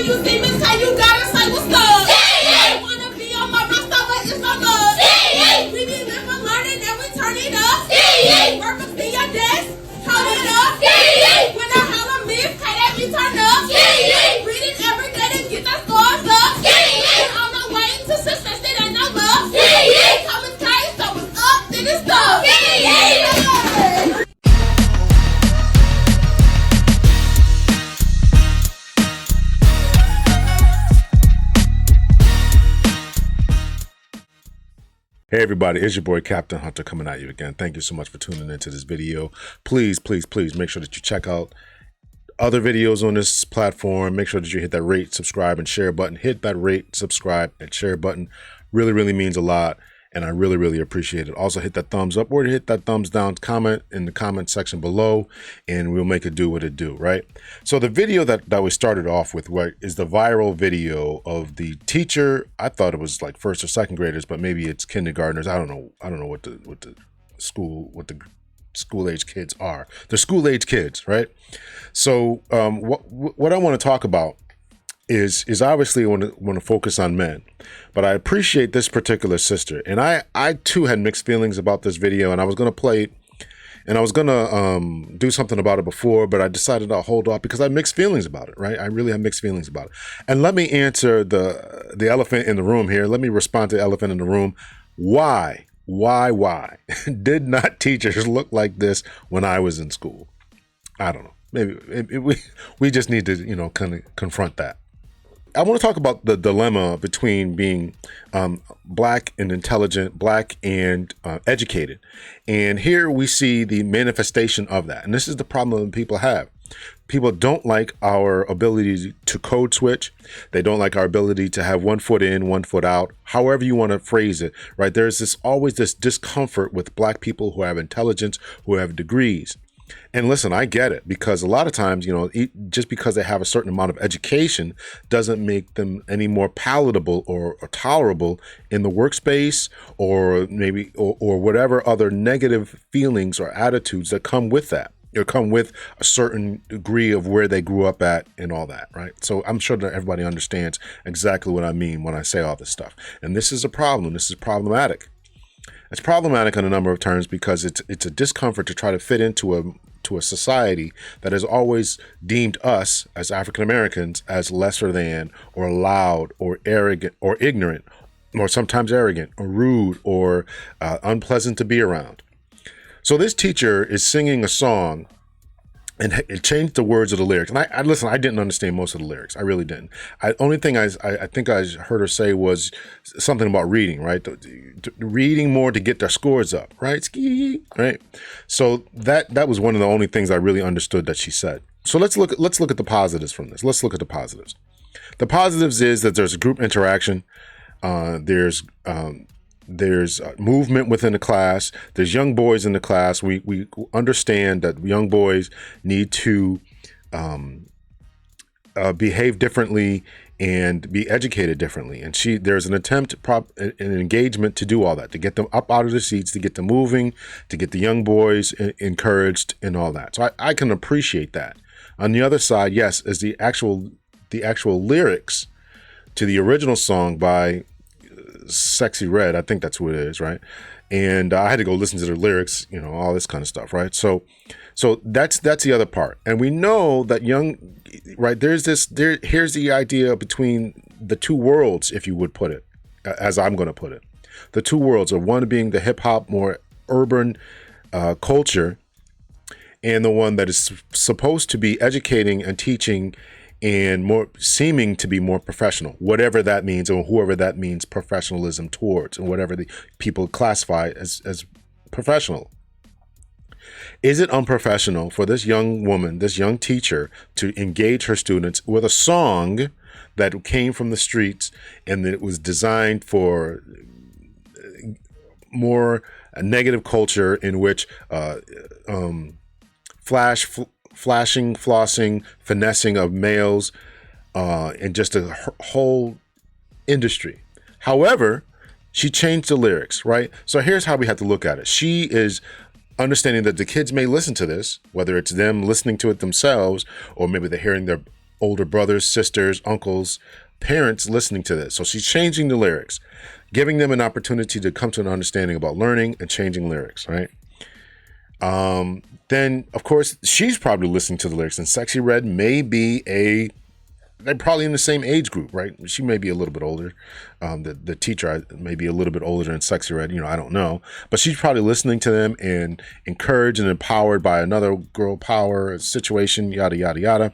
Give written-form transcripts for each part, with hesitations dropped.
you see me, say you gotta say what's up. I wanna be on my rest of it, it's all good. We be living, learning, and we turn it up. Purpose be your desk, hold it up. When I holler miss, can that be turned up? Reading every day to get the scores up. And on the way to success, it ain't no love. Coming tight, so it's up, then it's up. Hey everybody, it's your boy Captain Hunter coming at you again. Thank you so much for tuning into this video. Please make sure that you check out other videos on this platform. Make sure that you hit that rate, subscribe, and share button. Hit that rate, subscribe, and share button. Really means a lot, and I really appreciate it. Also hit that thumbs up or hit that thumbs down. Comment in the comment section below, and we'll make it do what it do, right? So the video that we started off with is the viral video of the teacher. I thought it was like first or second graders, but maybe it's kindergartners. I don't know what the school age kids are. They're school age kids, right? So what I want to talk about is obviously I want to focus on men, but I appreciate this particular sister, and I too had mixed feelings about this video, and I was going to play it, and I was going to do something about it before, but I decided I'll hold off because I have mixed feelings about it, right? I really have mixed feelings about it. And let me answer the elephant in the room here. Let me respond to the elephant in the room. Why did not teachers look like this when I was in school? I don't know. Maybe we just need to, kind of confront that. I want to talk about the dilemma between being black and intelligent, black and educated. And here we see the manifestation of that. And this is the problem that people have. People don't like our ability to code switch. They don't like our ability to have one foot in, one foot out, however you want to phrase it, right? There's always this discomfort with black people who have intelligence, who have degrees. And listen, I get it, because a lot of times, just because they have a certain amount of education doesn't make them any more palatable or tolerable in the workspace, or maybe or whatever other negative feelings or attitudes that come with that, or come with a certain degree of where they grew up at and all that, right? So I'm sure that everybody understands exactly what I mean when I say all this stuff. And this is a problem. This is problematic. It's problematic on a number of terms because it's a discomfort to try to fit into a society that has always deemed us as African Americans as lesser than, or loud, or arrogant, or ignorant, or sometimes arrogant, or rude, or unpleasant to be around. So this teacher is singing a song, and it changed the words of the lyrics. And I listen, I didn't understand most of the lyrics. I really didn't. Only thing I think I heard her say was something about reading, right? Reading more to get their scores up, right? Right. So that was one of the only things I really understood that she said. So let's look at the positives from this. Let's look at the positives. The positives is that there's group interaction. There's movement within the class. There's young boys in the class. We understand that young boys need to behave differently and be educated differently. And there's an attempt, an engagement to do all that, to get them up out of their seats, to get them moving, to get the young boys encouraged and all that. So I can appreciate that. On the other side, yes, is the actual lyrics to the original song by Sexy Red. I think that's who it is, right? And I had to go listen to the lyrics, all this kind of stuff, right? So that's the other part. And we know that right, here's the idea between the two worlds, if you would put it, as I'm going to put it. The two worlds are one being the hip hop, more urban culture, and the one that is supposed to be educating and teaching and more seeming to be more professional, whatever that means, or whoever that means professionalism towards, and whatever the people classify as professional. Is it unprofessional for this young woman, this young teacher, to engage her students with a song that came from the streets and that it was designed for more a negative culture in which flashing, flossing, finessing of males, and just a whole industry. However, she changed the lyrics, right? So here's how we have to look at it. She is understanding that the kids may listen to this, whether it's them listening to it themselves, or maybe they're hearing older brothers, sisters, uncles, parents listening to this. So she's changing the lyrics, giving them an opportunity to come to an understanding about learning and changing lyrics, right? Then, of course, she's probably listening to the lyrics, and Sexy Red may be they're probably in the same age group, right? She may be a little bit older. The teacher may be a little bit older than Sexy Red, I don't know. But she's probably listening to them and encouraged and empowered by another girl power situation, yada, yada, yada.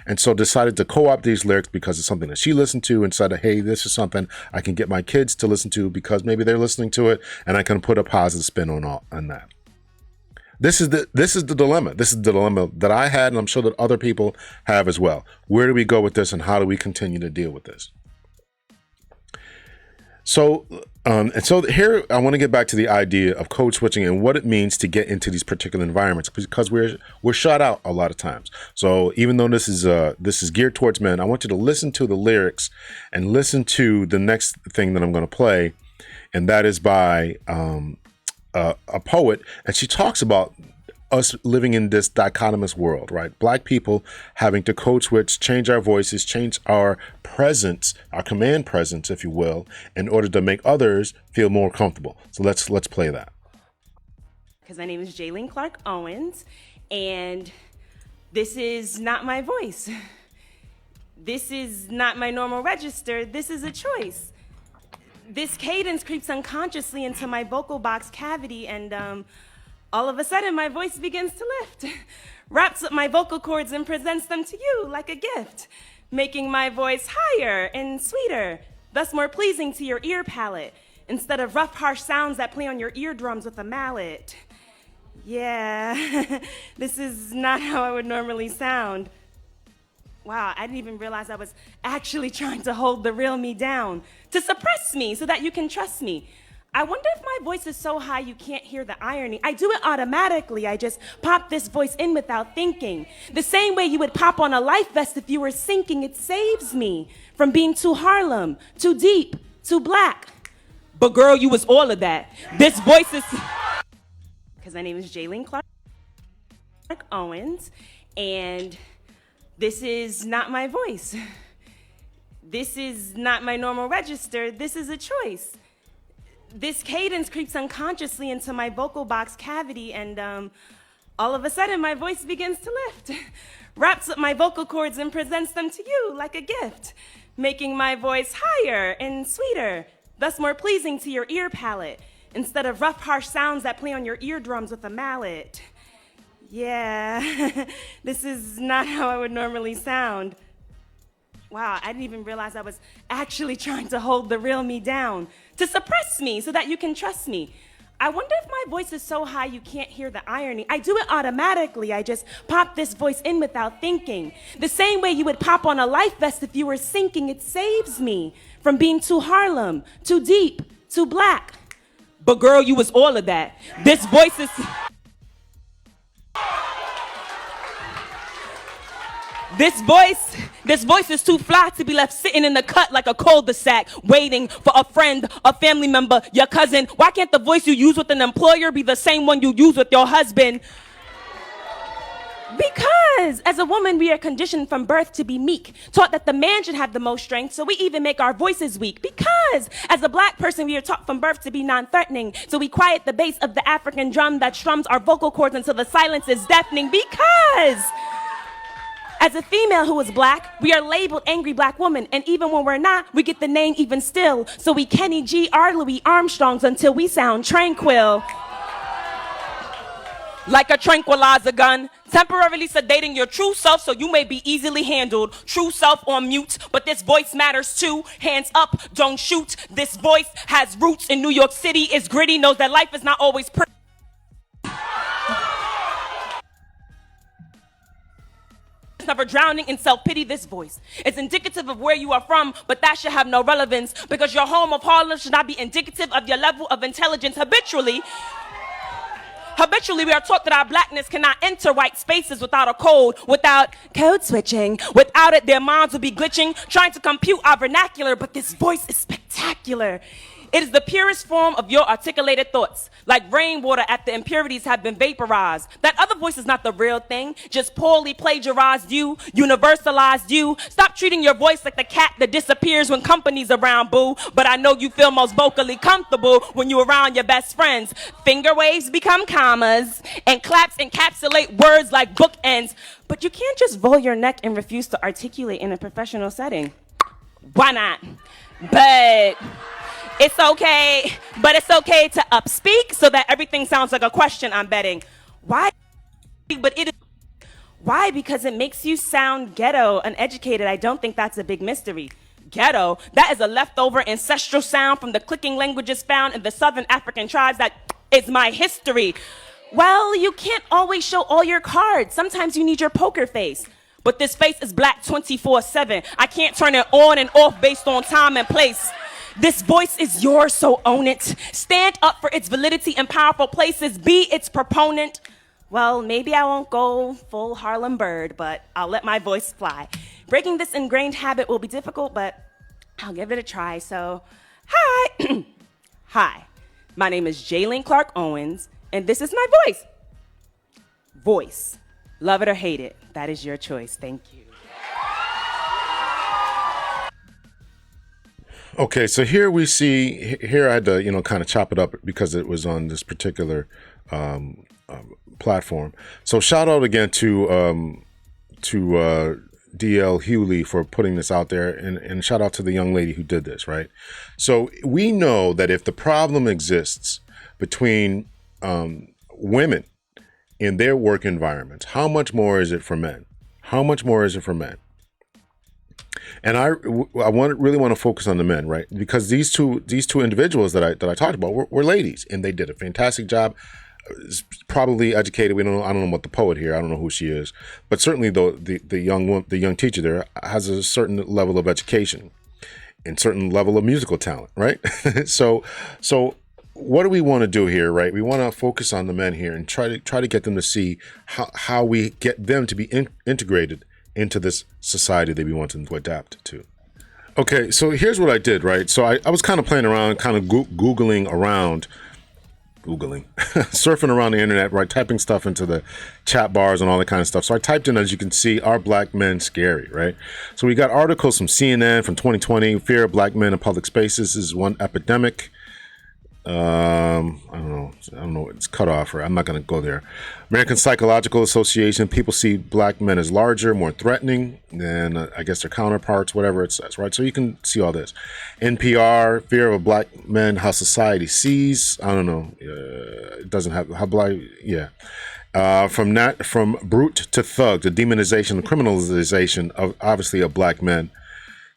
And so decided to co-opt these lyrics because it's something that she listened to and said, hey, this is something I can get my kids to listen to because maybe they're listening to it and I can put a positive spin on that. This is the dilemma. This is the dilemma that I had, and I'm sure that other people have as well. Where do we go with this, and how do we continue to deal with this? So here I want to get back to the idea of code switching and what it means to get into these particular environments, because we're shut out a lot of times. So even though this is geared towards men, I want you to listen to the lyrics and listen to the next thing that I'm going to play, and that is by a poet, and she talks about us living in this dichotomous world, right? Black people having to code switch, change our voices, change our presence, our command presence, if you will, in order to make others feel more comfortable. So let's play that. Because my name is Jaylene Clark Owens, and this is not my voice. This is not my normal register. This is a choice. This cadence creeps unconsciously into my vocal box cavity, and all of a sudden my voice begins to lift, wraps up my vocal cords and presents them to you like a gift, making my voice higher and sweeter, thus more pleasing to your ear palate, instead of rough, harsh sounds that play on your eardrums with a mallet. Yeah, this is not how I would normally sound. Wow, I didn't even realize I was actually trying to hold the real me down, to suppress me so that you can trust me. I wonder if my voice is so high you can't hear the irony. I do it automatically. I just pop this voice in without thinking. The same way you would pop on a life vest if you were sinking. It saves me from being too Harlem, too deep, too black. But girl, you was all of that. This voice is... Because my name is Jaylene Clark Owens, and this is not my voice. This is not my normal register. This is a choice. This cadence creeps unconsciously into my vocal box cavity, and all of a sudden my voice begins to lift, wraps up my vocal cords and presents them to you like a gift, making my voice higher and sweeter, thus more pleasing to your ear palate, instead of rough, harsh sounds that play on your eardrums with a mallet. Yeah, this is not how I would normally sound. Wow, I didn't even realize I was actually trying to hold the real me down, to suppress me so that you can trust me. I wonder if my voice is so high you can't hear the irony. I do it automatically. I just pop this voice in without thinking. The same way you would pop on a life vest if you were sinking. It saves me from being too Harlem, too deep, too black. But girl, you was all of that. This voice is... This voice is too fly to be left sitting in the cut like a cul-de-sac, waiting for a friend, a family member, your cousin. Why can't the voice you use with an employer be the same one you use with your husband? Because as a woman, we are conditioned from birth to be meek, taught that the man should have the most strength, so we even make our voices weak. Because as a black person, we are taught from birth to be non-threatening, so we quiet the bass of the African drum that strums our vocal cords until the silence is deafening. Because as a female who is black, we are labeled angry black woman, and even when we're not, we get the name even still. So we Kenny G. R. Louis Armstrongs until we sound tranquil. Like a tranquilizer gun, temporarily sedating your true self so you may be easily handled. True self on mute, but this voice matters too. Hands up, don't shoot. This voice has roots in New York City, is gritty, knows that life is not always pretty. Never drowning in self-pity. This voice is indicative of where you are from, but that should have no relevance because your home of Harlem should not be indicative of your level of intelligence. Habitually, we are taught that our blackness cannot enter white spaces without a code, without code switching. Without it, their minds will be glitching, trying to compute our vernacular, but this voice is spectacular. It is the purest form of your articulated thoughts, like rainwater after impurities have been vaporized. That other voice is not the real thing, just poorly plagiarized you, universalized you. Stop treating your voice like the cat that disappears when company's around, boo. But I know you feel most vocally comfortable when you're around your best friends. Finger waves become commas, and claps encapsulate words like bookends. But you can't just roll your neck and refuse to articulate in a professional setting. Why not? But it's okay to upspeak so that everything sounds like a question, I'm betting. Why? But it is. Why? Because it makes you sound ghetto, uneducated. I don't think that's a big mystery. Ghetto? That is a leftover ancestral sound from the clicking languages found in the Southern African tribes that is my history. Well, you can't always show all your cards. Sometimes you need your poker face. But this face is black 24/7. I can't turn it on and off based on time and place. This voice is yours, so own it. Stand up for its validity in powerful places. Be its proponent. Well, maybe I won't go full Harlem Bird, but I'll let my voice fly. Breaking this ingrained habit will be difficult, but I'll give it a try. So, hi. Hi. My name is Jalen Clark Owens, and this is my voice. Voice. Love it or hate it. That is your choice. Thank you. Okay, so here we see, here I had to, kind of chop it up because it was on this particular platform. So shout out again to DL Hewley for putting this out there, and shout out to the young lady who did this, right? So we know that if the problem exists between women in their work environments, how much more is it for men? How much more is it for men? And I really want to focus on the men, right? Because these two individuals that I talked about were ladies, and they did a fantastic job. Probably educated. I don't know what the poet here. I don't know who she is, but certainly the young teacher there has a certain level of education and certain level of musical talent, right? So what do we want to do here, right? We want to focus on the men here and try to get them to see how we get them to be integrated into this society that we want them to adapt to. Okay, so here's what I did, right? So I was kind of playing around, kind of Googling, surfing around the internet, right? Typing stuff into the chat bars and all that kind of stuff. So I typed in, as you can see, are black men scary, right? So we got articles from CNN from 2020, fear of black men in public spaces is one epidemic. I don't know. It's cut off, or I'm not going to go there. American Psychological Association, people see black men as larger, more threatening than I guess their counterparts, whatever it says, right? So you can see all this. NPR, fear of black men, how society sees. I don't know. It doesn't have how black. Yeah. From brute to thug, the demonization and criminalization of obviously of black men.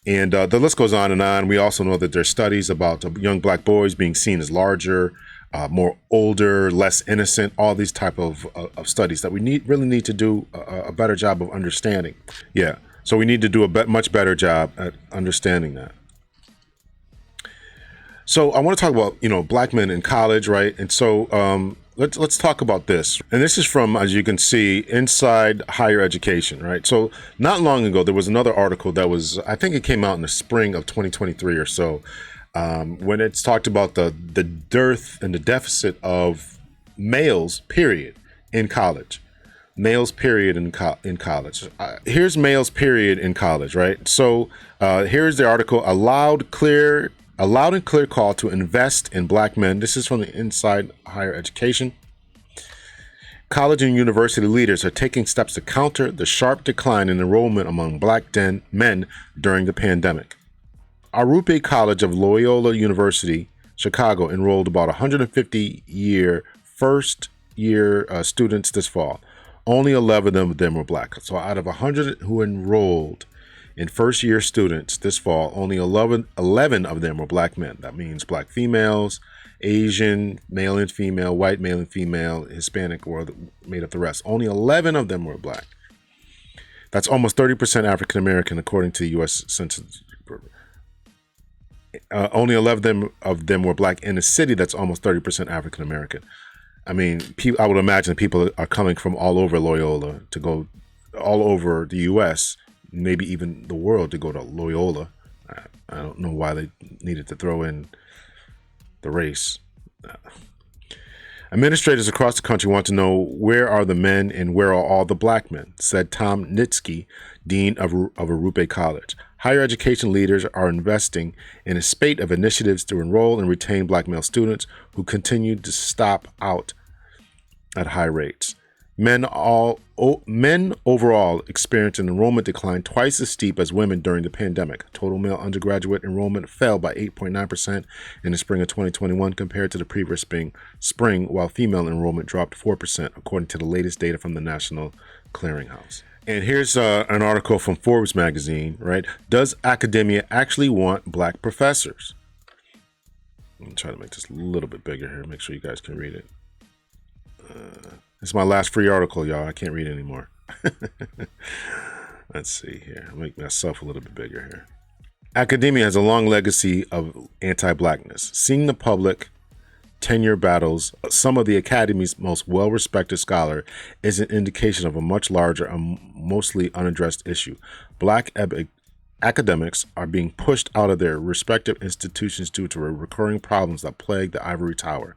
And the list goes on and on. We also know that there's studies about young black boys being seen as larger, more older, less innocent, all these type of studies that we really need to do a better job of understanding. Yeah, so we need to do a much better job at understanding that. So I want to talk about, black men in college, right? And so let's talk about this. And this is from, as you can see, Inside Higher Education, right? So not long ago, there was another article that was, I think it came out in the spring of 2023 or so, when it's talked about the dearth and the deficit of males, period, in college. Males, period, in college. Here's males, period, in college, right? So here's the article, a loud and clear call to invest in black men. This is from the Inside Higher Education. College and university leaders are taking steps to counter the sharp decline in enrollment among black men during the pandemic. Arupe College of Loyola University, Chicago, enrolled about 150 first-year students this fall. Only 11 of them were black. So out of 100 who enrolled in first-year students this fall, only 11 of them were black men. That means black females, Asian, male and female, white, male and female, Hispanic made up the rest. Only 11 of them were black. That's almost 30% African American, according to the U.S. Census. Only 11 of them were black in a city that's almost 30% African American. I mean, I would imagine people are coming from all over Loyola to go all over the U.S., maybe even the world, to go to Loyola. I don't know why they needed to throw in the race. Administrators across the country want to know where are the men and where are all the black men, said Tom Nitsky, dean of Arupe College. Higher education leaders are investing in a spate of initiatives to enroll and retain black male students who continue to stop out at high rates. Men overall experienced an enrollment decline twice as steep as women during the pandemic. Total male undergraduate enrollment fell by 8.9% in the spring of 2021 compared to the previous spring, while female enrollment dropped 4%, according to the latest data from the National Clearinghouse. And here's an article from Forbes magazine, right? Does academia actually want black professors? I'm going to try to make this a little bit bigger here, make sure you guys can read it. It's my last free article, y'all. I can't read anymore. Let's see here. I'll make myself a little bit bigger here. Academia has a long legacy of anti-blackness. Seeing the public tenure battles some of the academy's most well-respected scholar is an indication of a much larger and mostly unaddressed issue. Black academics are being pushed out of their respective institutions due to recurring problems that plague the ivory tower.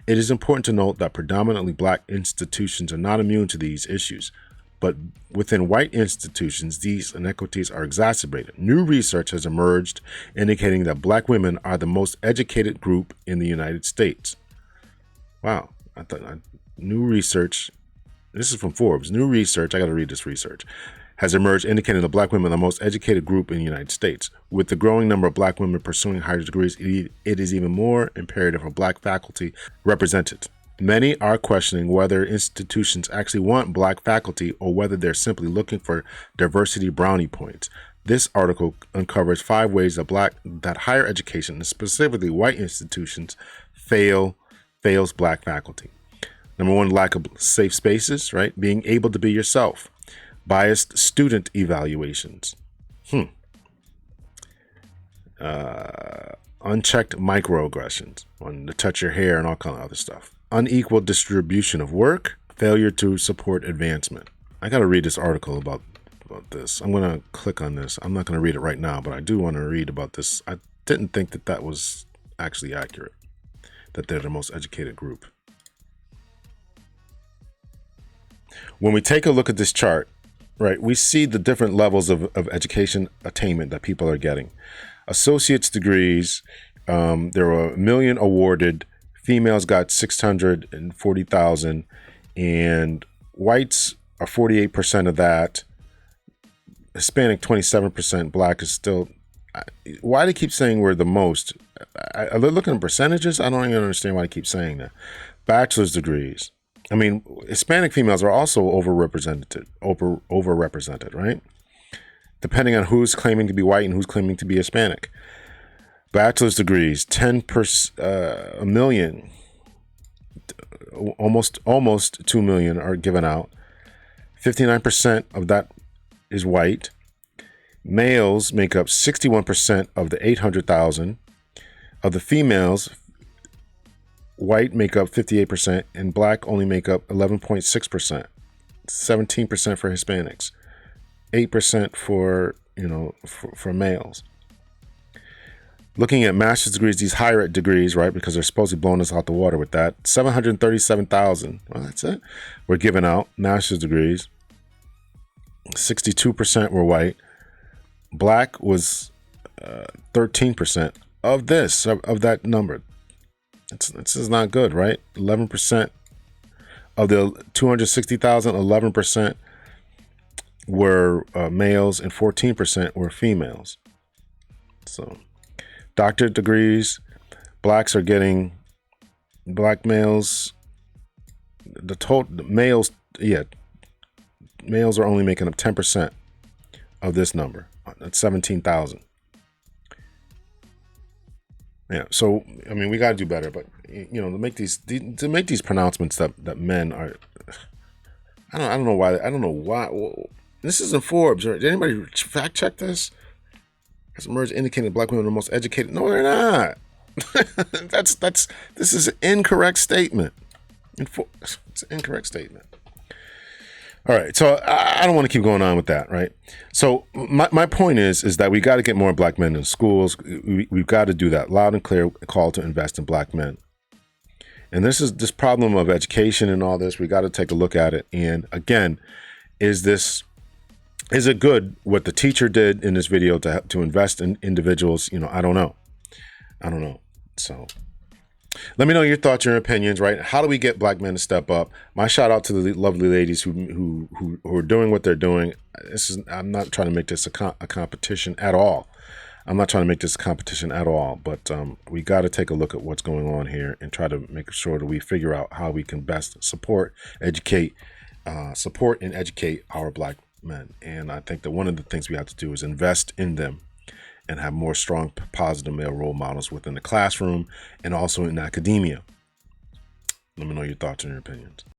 It is important to note that predominantly black institutions are not immune to these issues, but within white institutions, these inequities are exacerbated. New research has emerged indicating that black women are the most educated group in the United States. Wow. New research, this is from Forbes, new research, I got to read this research, has emerged indicating that black women are the most educated group in the United States. With the growing number of black women pursuing higher degrees, it is even more imperative for black faculty represented. Many are questioning whether institutions actually want black faculty or whether they're simply looking for diversity brownie points. This article uncovers 5 ways that higher education, and specifically white institutions, fails black faculty. Number 1, lack of safe spaces, right? Being able to be yourself. Biased student evaluations. Unchecked microaggressions, wanting to touch your hair and all kind of other stuff. Unequal distribution of work. Failure to support advancement. I got to read this article about this. I'm going to click on this. I'm not going to read it right now, but I do want to read about this. I didn't think that was actually accurate, that they're the most educated group. When we take a look at this chart, right, we see the different levels of education attainment that people are getting. Associate's degrees, there were 1 million awarded. Females got 640,000, and whites are 48% of that. Hispanic 27%. Black is still. Why do they keep saying we're the most? Are they looking at percentages? I don't even understand why they keep saying that. Bachelor's degrees. I mean, Hispanic females are also overrepresented, right? Depending on who's claiming to be white and who's claiming to be Hispanic. Bachelor's degrees, 1 million, almost 2 million are given out. 59% of that is white. Males make up 61% of the 800,000. Of the females, white make up 58%, and black only make up 11.6%. 17% for Hispanics, 8% for males. Looking at master's degrees, these higher degrees, right, because they're supposed to be blowing us out the water with that, 737,000. Well, that's it. We're giving out master's degrees. 62% were white. Black was 13% of that number. This is not good, right? 11% of the 260,000, 11% were males and 14% were females. So, doctorate degrees, blacks are getting, black males, males are only making up 10% of this number. That's 17,000. Yeah, so I mean, we got to do better, but to make these pronouncements that men are, I don't know why. This isn't Forbes. Did anybody fact check this? Has emerged indicating black women are the most educated. No, they're not. This is an incorrect statement. It's an incorrect statement. All right, so I don't want to keep going on with that, right? So my point is that we got to get more black men in schools. We've got to do that loud and clear call to invest in black men. And this problem of education and all this, we got to take a look at it. And again, is it good what the teacher did in this video to invest in individuals? I don't know. So let me know your thoughts, your opinions, right? How do we get black men to step up? My shout out to the lovely ladies who are doing what they're doing. I'm not trying to make this a competition at all. But we got to take a look at what's going on here and try to make sure that we figure out how we can best support and educate our black men. And I think that one of the things we have to do is invest in them and have more strong, positive male role models within the classroom and also in academia. Let me know your thoughts and your opinions.